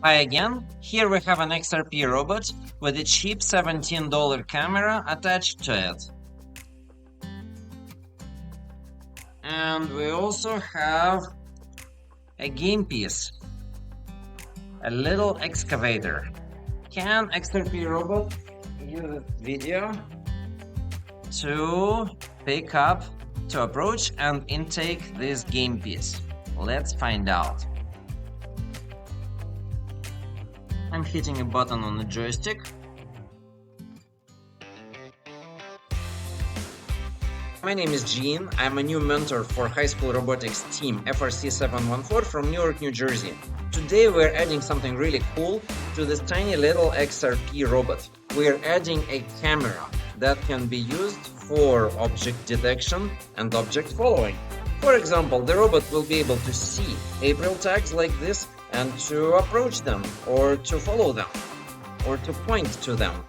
Hi again. Here we have an XRP robot with a cheap $17 camera attached to it. And we also have a game piece, a little excavator. Can XRP robot use video to pick up, to approach and intake this game piece? Let's find out. I'm hitting a button on the joystick. My name is Gene. I'm a new mentor for high school robotics team FRC 714 from Newark, New Jersey. Today we're adding something really cool to this tiny little XRP robot. We're adding a camera that can be used for object detection and object following. For example, the robot will be able to see April tags like this and to approach them, or to follow them, or to point to them.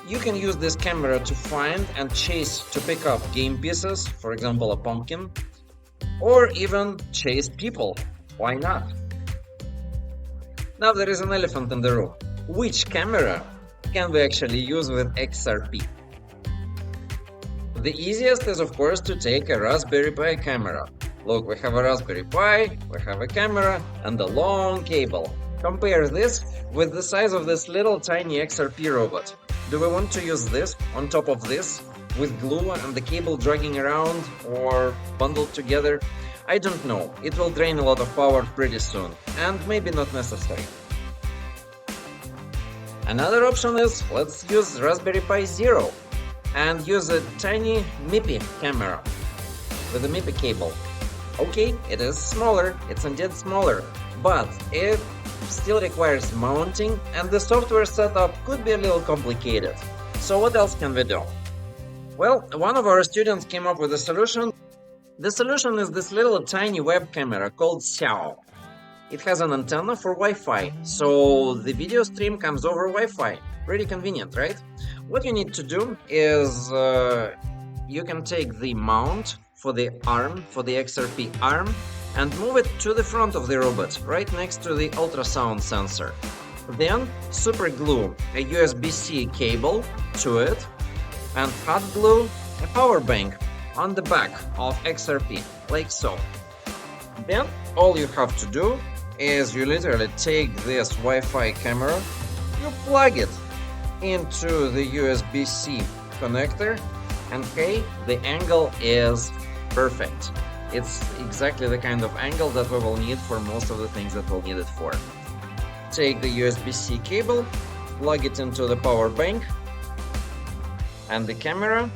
You can use this camera to find and chase to pick up game pieces, for example a pumpkin, or even chase people. Why not? Now there is an elephant in the room. Which camera can we actually use with XRP? The easiest is of course to take a Raspberry Pi camera. Look, we have a Raspberry Pi, we have a camera and a long cable. Compare this with the size of this little tiny XRP robot. Do we want to use this on top of this with glue and the cable dragging around or bundled together? I don't know. It will drain a lot of power pretty soon and maybe not necessary. Another option is let's use Raspberry Pi Zero and use a tiny MIPI camera with a MIPI cable. Okay, it is smaller, it's indeed smaller, but it still requires mounting and the software setup could be a little complicated. So what else can we do? Well, one of our students came up with a solution. The solution is this little tiny web camera called Xiao. It has an antenna for Wi-Fi, so the video stream comes over Wi-Fi. Pretty convenient, right? What you need to do is you can take the mount for the arm, for the XRP arm, and move it to the front of the robot, right next to the ultrasound sensor. Then super glue a USB-C cable to it and hot glue a power bank on the back of XRP, like so. Then all you have to do is you literally take this Wi-Fi camera, you plug it into the USB-C connector, and hey, the angle is perfect. It's exactly the kind of angle that we will need for most of the things that we'll need it for. Take the USB-C cable, plug it into the power bank, and the camera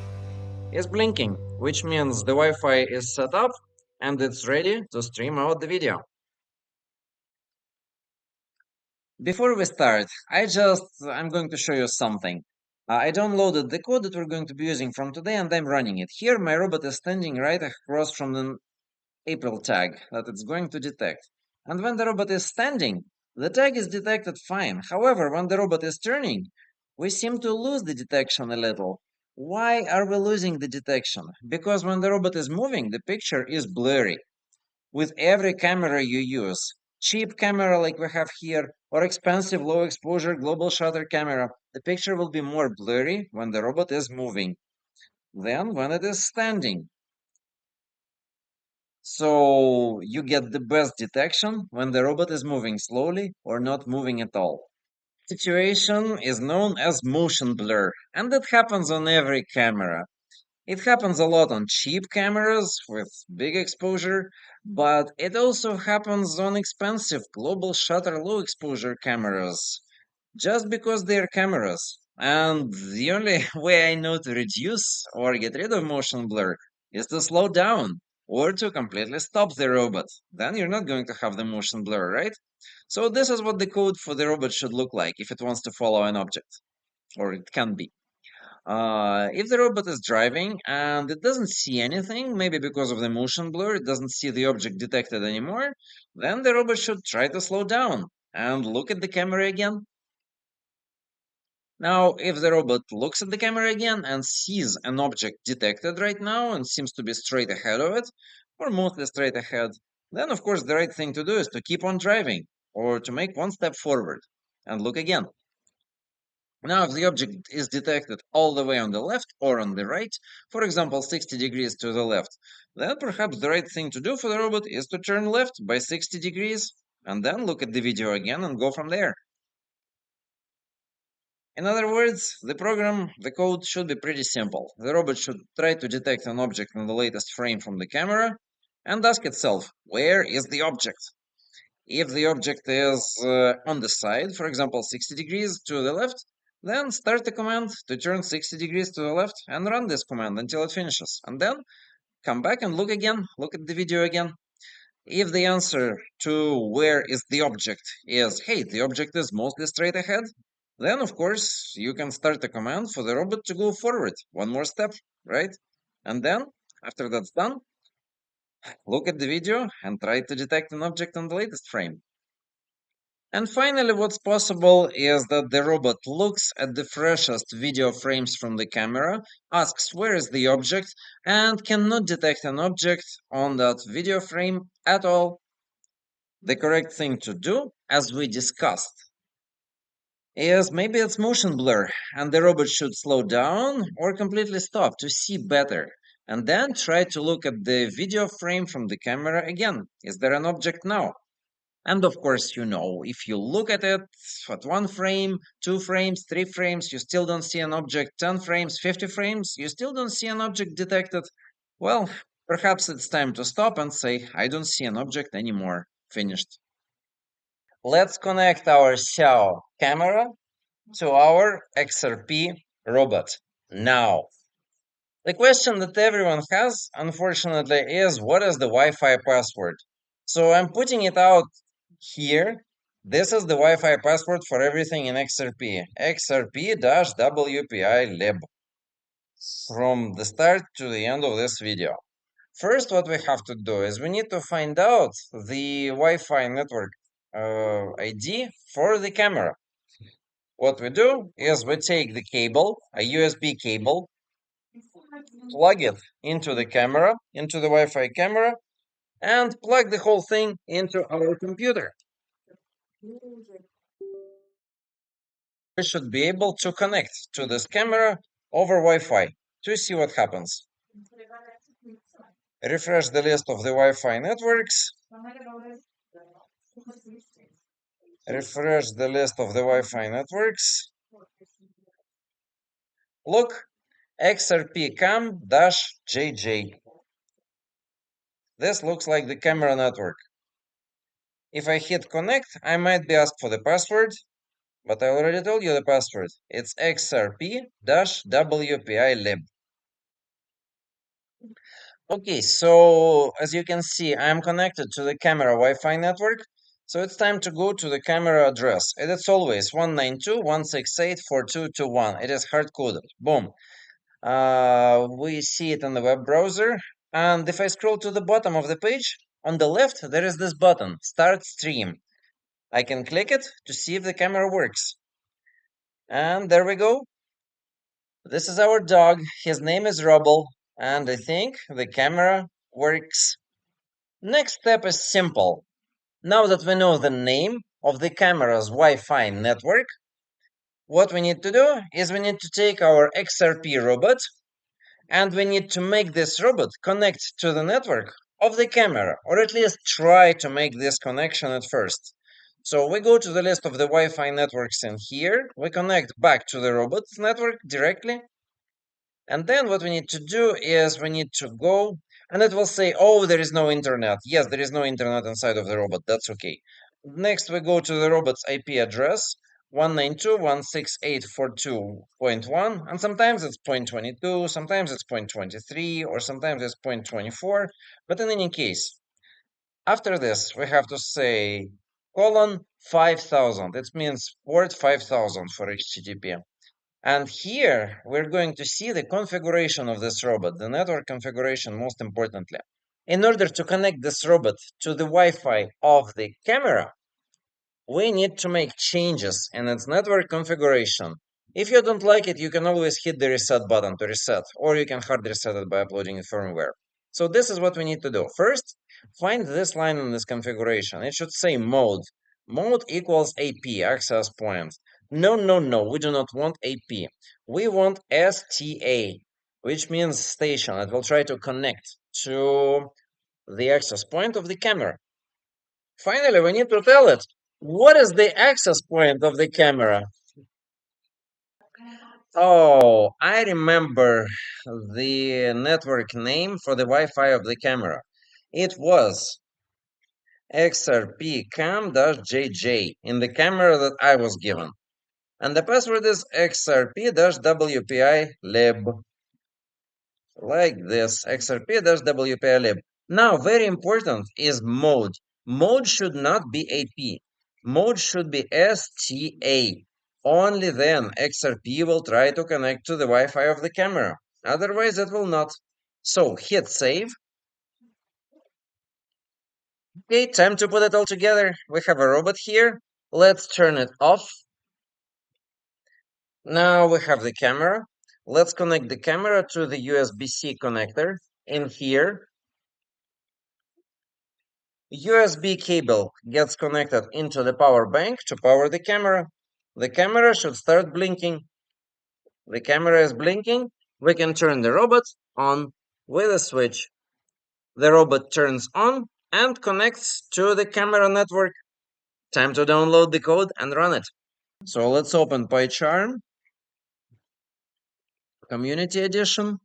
is blinking, which means the Wi-Fi is set up and it's ready to stream out the video. Before we start, I'm going to show you something. I downloaded the code that we're going to be using from today and I'm running it. Here my robot is standing right across from the April tag that it's going to detect. And when the robot is standing, the tag is detected fine. However, when the robot is turning, we seem to lose the detection a little. Why are we losing the detection? Because when the robot is moving, the picture is blurry. With every camera you use, cheap camera like we have here, or expensive low exposure global shutter camera, the picture will be more blurry when the robot is moving than when it is standing. So you get the best detection when the robot is moving slowly or not moving at all. Situation is known as motion blur, and that happens on every camera. It happens a lot on cheap cameras with big exposure, but it also happens on expensive global shutter low exposure cameras, just because they're cameras. And the only way I know to reduce or get rid of motion blur is to slow down or to completely stop the robot. Then you're not going to have the motion blur, right? So this is what the code for the robot should look like if it wants to follow an object, or it can be. If the robot is driving and it doesn't see anything, maybe because of the motion blur, it doesn't see the object detected anymore, then the robot should try to slow down and look at the camera again. Now, if the robot looks at the camera again and sees an object detected right now and seems to be straight ahead of it, or mostly straight ahead, then of course the right thing to do is to keep on driving. or to make one step forward and look again. Now, if the object is detected all the way on the left or on the right, for example, 60 degrees to the left, then perhaps the right thing to do for the robot is to turn left by 60 degrees and then look at the video again and go from there. In other words, the code should be pretty simple. The robot should try to detect an object in the latest frame from the camera and ask itself, where is the object? If the object is on the side, for example, 60 degrees to the left, then start the command to turn 60 degrees to the left and run this command until it finishes. And then come back and look again, look at the video again. If the answer to where is the object is, hey, the object is mostly straight ahead, then of course you can start a command for the robot to go forward one more step, right? And then, after that's done, look at the video and try to detect an object on the latest frame. And finally, what's possible is that the robot looks at the freshest video frames from the camera, asks where is the object, and cannot detect an object on that video frame at all. The correct thing to do, as we discussed, is maybe it's motion blur, and the robot should slow down or completely stop to see better, and then try to look at the video frame from the camera again. Is there an object now? And of course, if you look at it at 1 frame, 2 frames, 3 frames, you still don't see an object, 10 frames, 50 frames, you still don't see an object detected, well, perhaps it's time to stop and say, I don't see an object anymore. Finished. Let's connect our Xiao camera to our XRP robot now. The question that everyone has, unfortunately, is what is the Wi-Fi password? So I'm putting it out here. This is the Wi-Fi password for everything in XRP. XRP-WPI lib. From the start to the end of this video. First, what we have to do is we need to find out the Wi-Fi network ID for the camera. What we do is we take the cable, a USB cable, plug it into the camera, into the Wi-Fi camera, and plug the whole thing into our computer. We should be able to connect to this camera over Wi-Fi to see what happens. Refresh the list of the Wi-Fi networks. Refresh the list of the Wi-Fi networks. Look, XRP cam-JJ. This looks like the camera network. If I hit connect, I might be asked for the password, but I already told you the password. It's XRP-WPI lib. Okay, so as you can see, I'm connected to the camera Wi-Fi network. So it's time to go to the camera address. And it's always 192.168.4221. It is hard-coded. Boom. We see it in the web browser. And if I scroll to the bottom of the page, on the left, there is this button, Start Stream. I can click it to see if the camera works. And there we go. This is our dog. His name is Rubble. And I think the camera works. Next step is simple. Now that we know the name of the camera's Wi-Fi network, what we need to do is we need to take our XRP robot and we need to make this robot connect to the network of the camera, or at least try to make this connection at first. So we go to the list of the Wi-Fi networks in here, we connect back to the robot's network directly, and then what we need to do is we need to go, and it will say, oh, there is no internet. Yes, there is no internet inside of the robot. That's okay. Next, we go to the robot's IP address, 192.168.42.1, and sometimes it's 0.22, sometimes it's 0.23, or sometimes it's 0.24. But in any case, after this, we have to say colon 5000. It means port 5000 for HTTP. And here we're going to see the configuration of this robot, the network configuration most importantly. In order to connect this robot to the Wi-Fi of the camera, we need to make changes in its network configuration. If you don't like it, you can always hit the reset button to reset, or you can hard reset it by uploading the firmware. So this is what we need to do. First, find this line in this configuration. It should say mode. Mode equals AP, access point. No, no, no, we do not want AP. We want STA, which means station. It will try to connect to the access point of the camera. Finally, we need to tell it, what is the access point of the camera? Oh, I remember the network name for the Wi-Fi of the camera. It was XRP cam-JJ in the camera that I was given. And the password is XRP-WPI lib. Like this, XRP-WPI lib. Now, very important is mode. Mode should not be AP. Mode should be STA. Only then XRP will try to connect to the Wi-Fi of the camera. Otherwise, it will not. So hit save. Okay, time to put it all together. We have a robot here. Let's turn it off. Now we have the camera. Let's connect the camera to the USB-C connector. In here, USB cable gets connected into the power bank to power the camera. The camera should start blinking. The camera is blinking. We can turn the robot on with a switch. The robot turns on and connects to the camera network. Time to download the code and run it. So let's open PyCharm, Community Edition.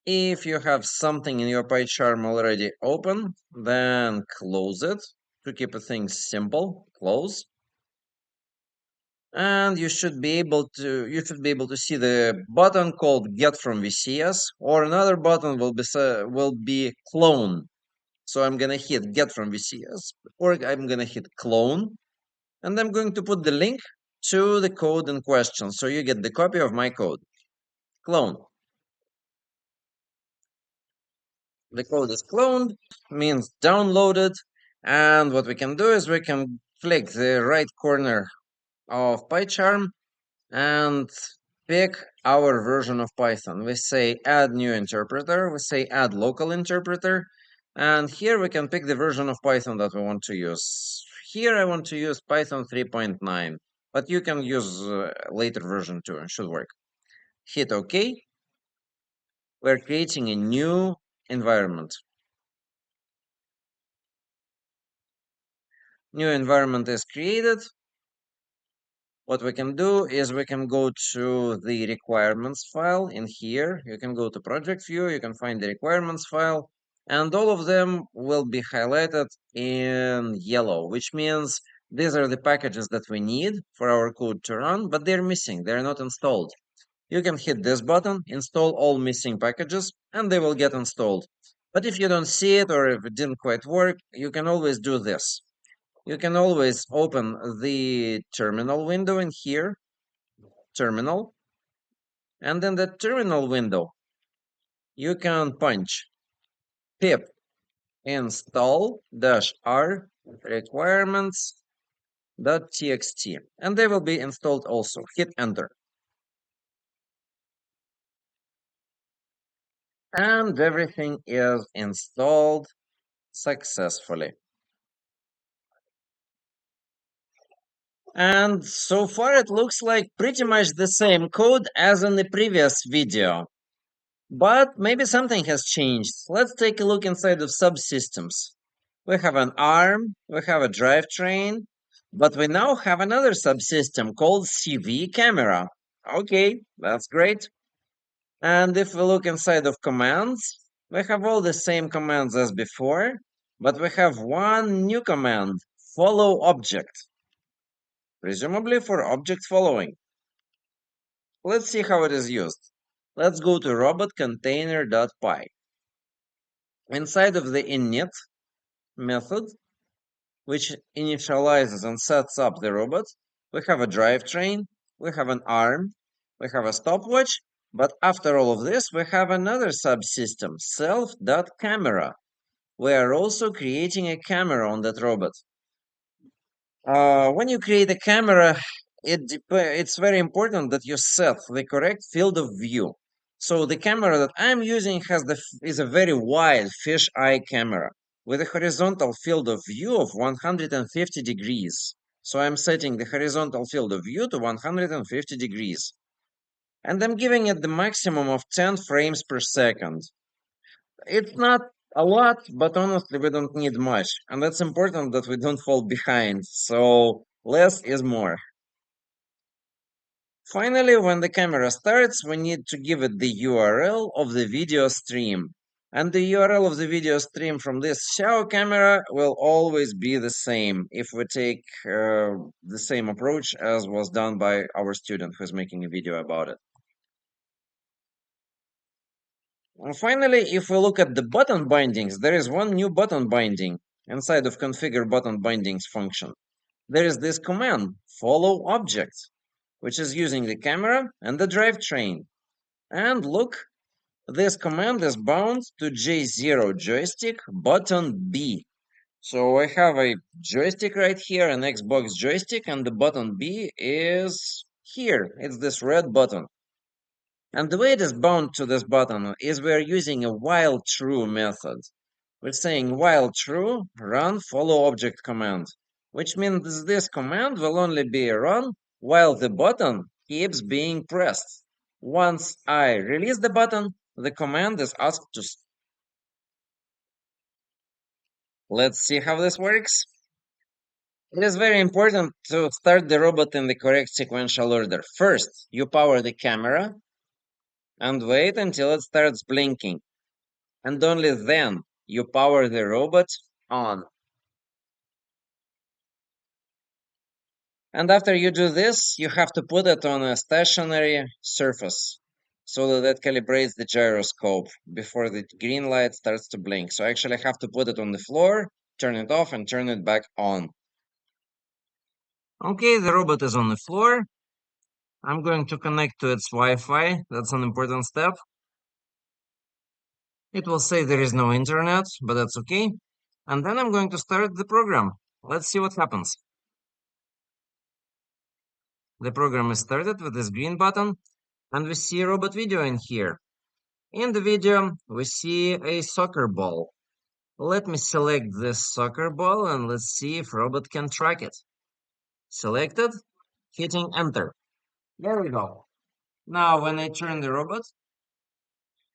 If you have something in your PyCharm already open, then close it to keep things simple. Close. And you should be able to see the button called Get from VCS, or another button will be Clone. So I'm gonna hit Get from VCS, or I'm gonna hit Clone, and I'm going to put the link to the code in question, so you get the copy of my code. Clone. The code is cloned, means downloaded, and what we can do is we can click the right corner of PyCharm and pick our version of Python. We say add new interpreter, we say add local interpreter, and here we can pick the version of Python that we want to use. Here I want to use Python 3.9, but you can use later version too, it should work. Hit OK. We're creating a new environment. New environment is created. What we can do is we can go to the requirements file in here. You can go to project view, you can find the requirements file, and all of them will be highlighted in yellow, which means these are the packages that we need for our code to run, but they're missing, they're not installed. You can hit this button, install all missing packages, and they will get installed. But if you don't see it or if it didn't quite work, you can always do this. You can always open the terminal window in here, terminal, and in the terminal window, you can punch pip install-r requirements.txt, and they will be installed also. Hit enter. And everything is installed successfully. And so far it looks like pretty much the same code as in the previous video. But maybe something has changed. Let's take a look inside of subsystems. We have an ARM, we have a drivetrain, but we now have another subsystem called CV camera. Okay, that's great. And if we look inside of commands, we have all the same commands as before, but we have one new command, follow object, presumably for object following. Let's see how it is used. Let's go to robotcontainer.py. Inside of the init method, which initializes and sets up the robot, we have a drivetrain, we have an arm, we have a stopwatch, but after all of this, we have another subsystem, self.camera. We are also creating a camera on that robot. When you create a camera, it's very important that you set the correct field of view. So the camera that I'm using is a very wide fisheye camera. with a horizontal field of view of 150 degrees. So I'm setting the horizontal field of view to 150 degrees. And I'm giving it the maximum of 10 frames per second. It's not a lot, but honestly, we don't need much. And that's important that we don't fall behind. So less is more. Finally, when the camera starts, we need to give it the URL of the video stream. And the URL of the video stream from this shower camera will always be the same if we take the same approach as was done by our student who's making a video about it. And finally, if we look at the button bindings, there is one new button binding inside of configure button bindings function. There is this command, follow object, which is using the camera and the drivetrain. And look, this command is bound to J0 joystick button B. So I have a joystick right here, an Xbox joystick, and the button B is here. It's this red button. And the way it is bound to this button is we're using a while true method. We're saying while true, run follow object command, which means this command will only be run while the button keeps being pressed. Once I release the button, the command is asked to stop. Let's see how this works. It is very important to start the robot in the correct sequential order. First, you power the camera and wait until it starts blinking. And only then you power the robot on. And after you do this, you have to put it on a stationary surface so that it calibrates the gyroscope before the green light starts to blink. So I actually have to put it on the floor, turn it off, and turn it back on. Okay, the robot is on the floor. I'm going to connect to its Wi-Fi. That's an important step. It will say there is no internet, but that's okay. And then I'm going to start the program. Let's see what happens. The program is started with this green button, and we see a robot video in here. In the video, we see a soccer ball. Let me select this soccer ball and let's see if robot can track it. Selected, hitting enter. There we go. Now when I turn the robot,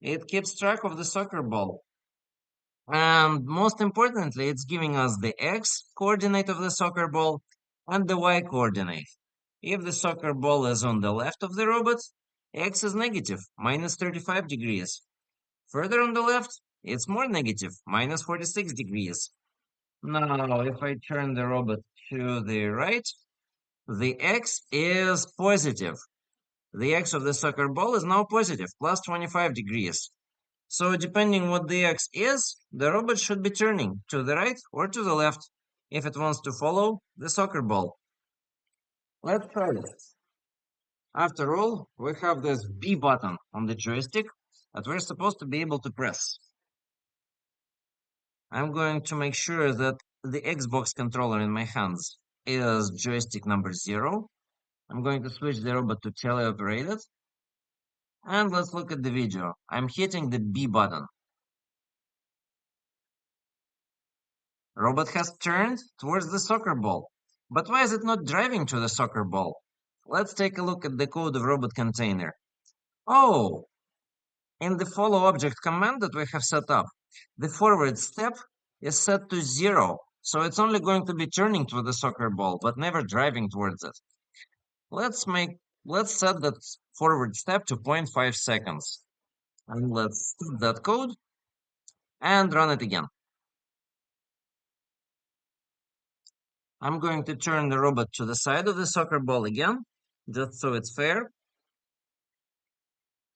it keeps track of the soccer ball. And most importantly, it's giving us the X coordinate of the soccer ball and the Y coordinate. If the soccer ball is on the left of the robot, X is negative, minus 35 degrees. Further on the left, it's more negative, minus 46 degrees. Now, if I turn the robot to the right, the X is positive. The X of the soccer ball is now positive, plus 25 degrees. So depending what the X is, the robot should be turning to the right or to the left if it wants to follow the soccer ball. Let's try this. After all, we have this B button on the joystick that we're supposed to be able to press. I'm going to make sure that the Xbox controller in my hands is joystick number 0. I'm going to switch the robot to teleoperated. And let's look at the video. I'm hitting the B button. Robot has turned towards the soccer ball. But why is it not driving to the soccer ball? Let's take a look at the code of robot container. Oh, in the follow object command that we have set up, the forward step is set to 0. So it's only going to be turning to the soccer ball, but never driving towards it. Let's set that forward step to 0.5 seconds. And let's stop that code and run it again. I'm going to turn the robot to the side of the soccer ball again, just so it's fair.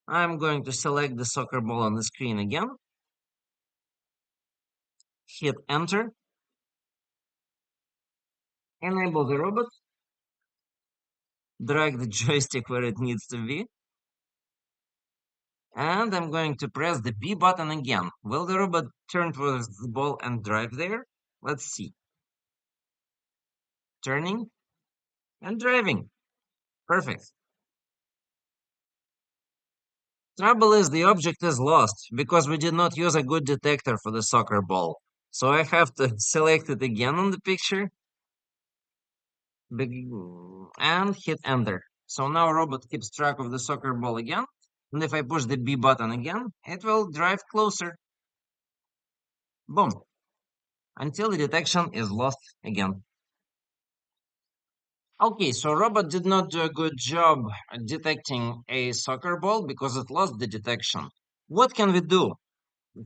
I'm going to select the soccer ball on the screen again. Hit enter. Enable the robot. Drag the joystick where it needs to be. And I'm going to press the B button again. Will the robot turn towards the ball and drive there? Let's see. Turning and driving. Perfect. Trouble is the object is lost because we did not use a good detector for the soccer ball. So I have to select it again on the picture and hit enter. So now robot keeps track of the soccer ball again. And if I push the B button again, it will drive closer. Boom. Until the detection is lost again. Okay, so robot did not do a good job detecting a soccer ball because it lost the detection. What can we do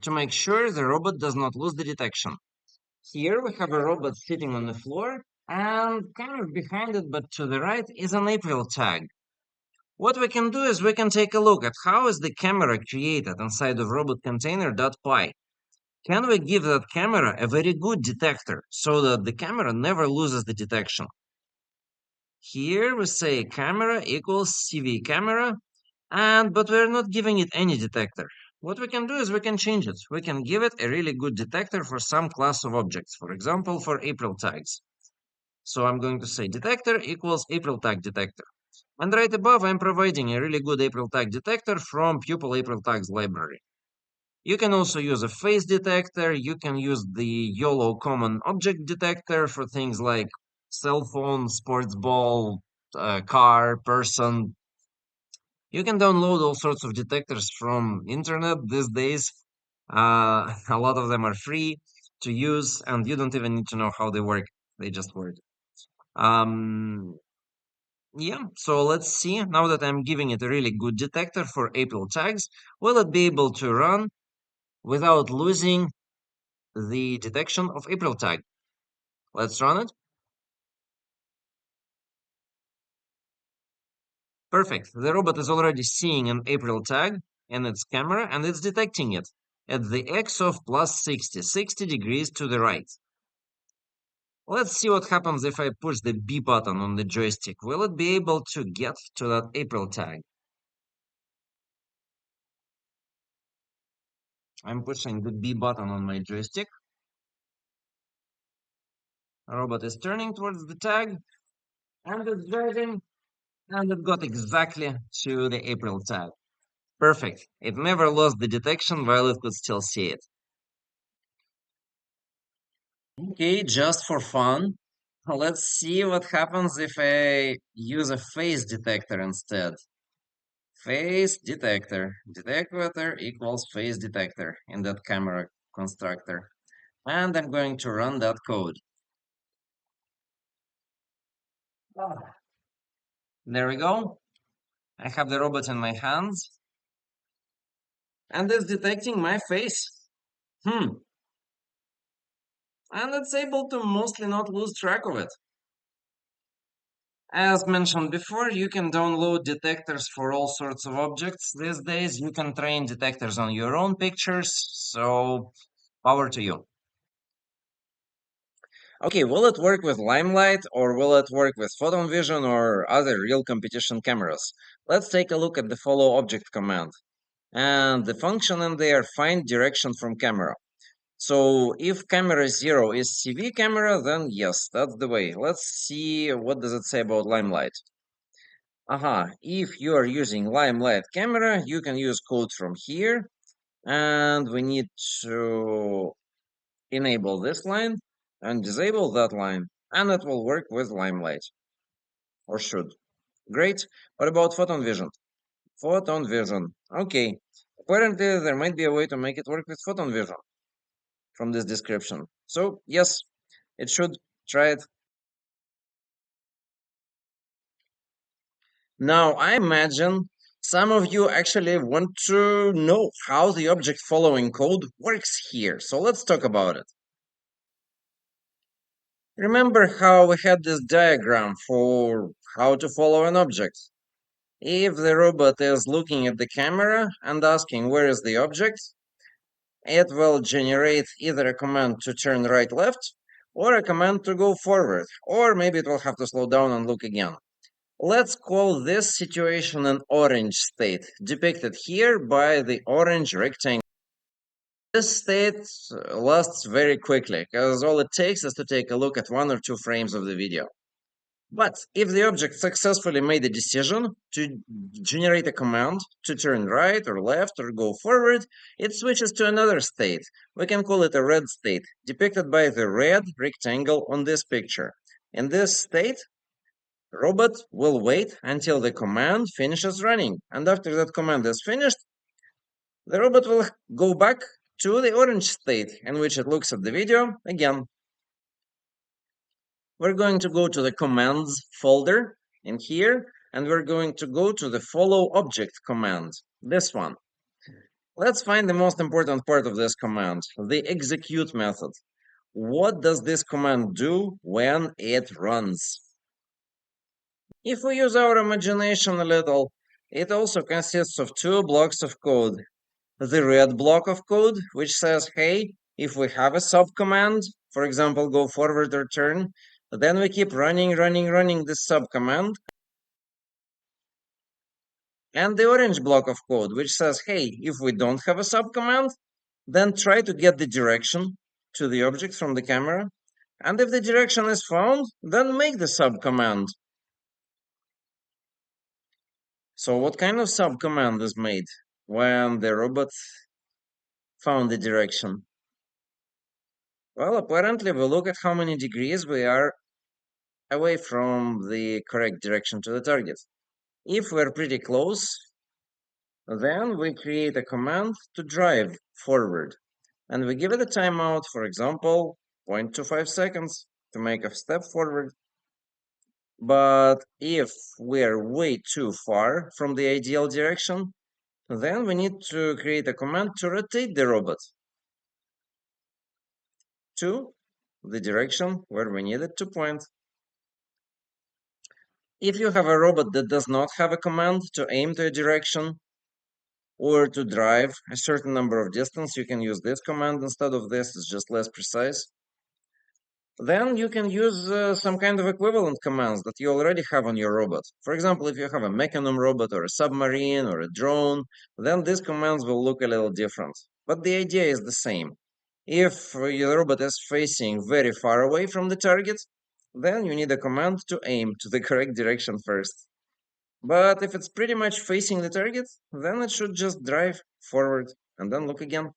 to make sure the robot does not lose the detection? Here we have a robot sitting on the floor, and kind of behind it, but to the right, is an April tag. What we can do is we can take a look at how is the camera created inside of robot container.py. Can we give that camera a very good detector so that the camera never loses the detection? Here we say camera equals CV camera, but we're not giving it any detector. What we can do is we can change it. We can give it a really good detector for some class of objects, for example, for April tags. So I'm going to say detector equals April tag detector. And right above, I'm providing a really good April tag detector from Pupil April tags library. You can also use a face detector. You can use the YOLO common object detector for things like cell phone, sports ball, car, person. You can download all sorts of detectors from internet these days. A lot of them are free to use, and you don't even need to know how they work. They just work. Um, yeah, so let's see. Now that I'm giving it a really good detector for April tags, will it be able to run without losing the detection of April tag? Let's run it. Perfect. The robot is already seeing an April tag in its camera and it's detecting it at the x of plus 60 degrees to the right. Let's see what happens if I push the B button on the joystick. Will it be able to get to that April tag? I'm pushing the B button on my joystick. The robot is turning towards the tag and it's driving and it got exactly to the April tag. Perfect. It never lost the detection while it could still see it. Okay, just for fun, let's see what happens if I use a face detector instead. Face detector. Detector equals face detector in that camera constructor. And I'm going to run that code. Ah. There we go. I have the robot in my hands and it's detecting my face. Hmm. And it's able to mostly not lose track of it. As mentioned before, you can download detectors for all sorts of objects. These days, you can train detectors on your own pictures, so power to you. Okay, will it work with Limelight or will it work with Photon Vision or other real competition cameras? Let's take a look at the follow object command. And the function in there, find direction from camera. So if camera 0 is CV camera, then yes, that's the way. Let's see what does it say about Limelight. If you are using Limelight camera, you can use code from here. And we need to enable this line and disable that line. And it will work with Limelight. Or should. Great. What about Photon Vision? Photon Vision. Okay. Apparently, there might be a way to make it work with Photon Vision from this description. So, yes, it should. Try it. Now, I imagine some of you actually want to know how the object following code works here. So let's talk about it. Remember how we had this diagram for how to follow an object? If the robot is looking at the camera and asking where is the object, it will generate either a command to turn right left or a command to go forward, or maybe it will have to slow down and look again. Let's call this situation an orange state, depicted here by the orange rectangle. This state lasts very quickly, because all it takes is to take a look at 1 or 2 frames of the video. But if the object successfully made a decision to generate a command to turn right or left or go forward, it switches to another state. We can call it a red state, depicted by the red rectangle on this picture. In this state, robot will wait until the command finishes running, and after that command is finished, the robot will go back to the orange state in which it looks at the video again. We're going to go to the commands folder in here, and we're going to go to the follow object command, this one. Let's find the most important part of this command, the execute method. What does this command do when it runs? If we use our imagination a little, it also consists of two blocks of code. The red block of code, which says, hey, if we have a subcommand, for example, go forward or turn, then we keep running this subcommand. And the orange block of code, which says, hey, if we don't have a subcommand, then try to get the direction to the object from the camera. And if the direction is found, then make the subcommand. So what kind of subcommand is made when the robot found the direction? Well, apparently we look at how many degrees we are away from the correct direction to the target. If we're pretty close, then we create a command to drive forward. And we give it a timeout, for example, 0.25 seconds to make a step forward. But if we're way too far from the ideal direction, then we need to create a command to rotate the robot to the direction where we need it to point. If you have a robot that does not have a command to aim to a direction or to drive a certain number of distance, you can use this command instead of this. It's just less precise. Then you can use some kind of equivalent commands that you already have on your robot. For example, if you have a mechanism robot or a submarine or a drone, then these commands will look a little different. But the idea is the same. If your robot is facing very far away from the target, then you need a command to aim to the correct direction first. But if it's pretty much facing the target, then it should just drive forward and then look again.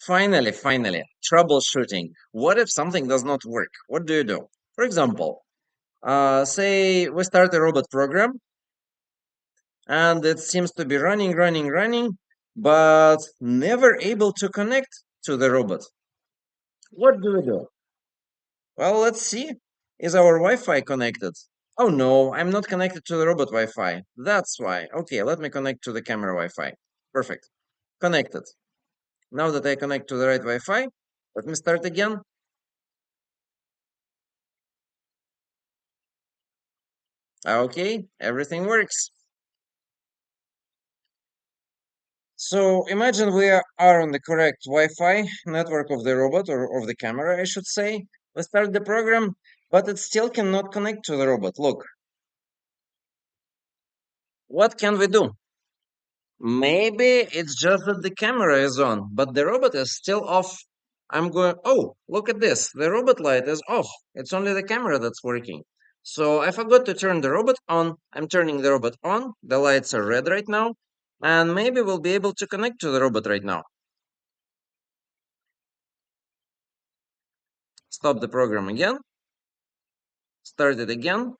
Finally, troubleshooting. What if something does not work? What do you do? For example, say we start a robot program and it seems to be running, but never able to connect to the robot. What do we do? Well, let's see. Is our Wi-Fi connected? Oh no, I'm not connected to the robot Wi-Fi. That's why. Okay, let me connect to the camera Wi-Fi. Perfect. Connected. Now that I connect to the right Wi-Fi, let me start again. Okay, everything works. So imagine we are on the correct Wi-Fi network of the robot, or of the camera, I should say. We start the program, but it still cannot connect to the robot. Look. What can we do? Maybe it's just that the camera is on, but the robot is still off. I'm going, oh, look at this. The robot light is off. It's only the camera that's working. So I forgot to turn the robot on. I'm turning the robot on. The lights are red right now. And maybe we'll be able to connect to the robot right now. Stop the program again. Start it again.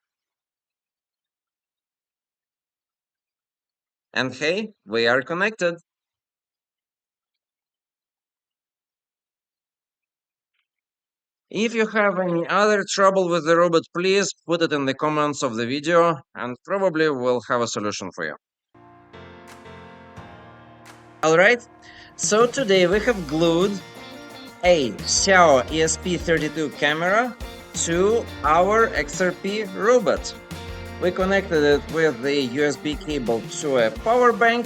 And hey, we are connected. If you have any other trouble with the robot, please put it in the comments of the video and probably we'll have a solution for you. Alright, so today we have glued a Xiao ESP32 camera to our XRP robot. We connected it with the USB cable to a power bank,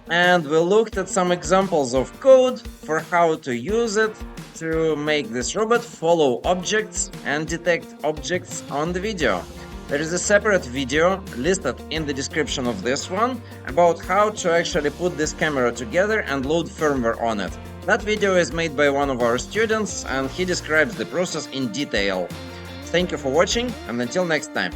and we looked at some examples of code for how to use it to make this robot follow objects and detect objects on the video. There is a separate video listed in the description of this one about how to actually put this camera together and load firmware on it. That video is made by one of our students and he describes the process in detail. Thank you for watching and until next time.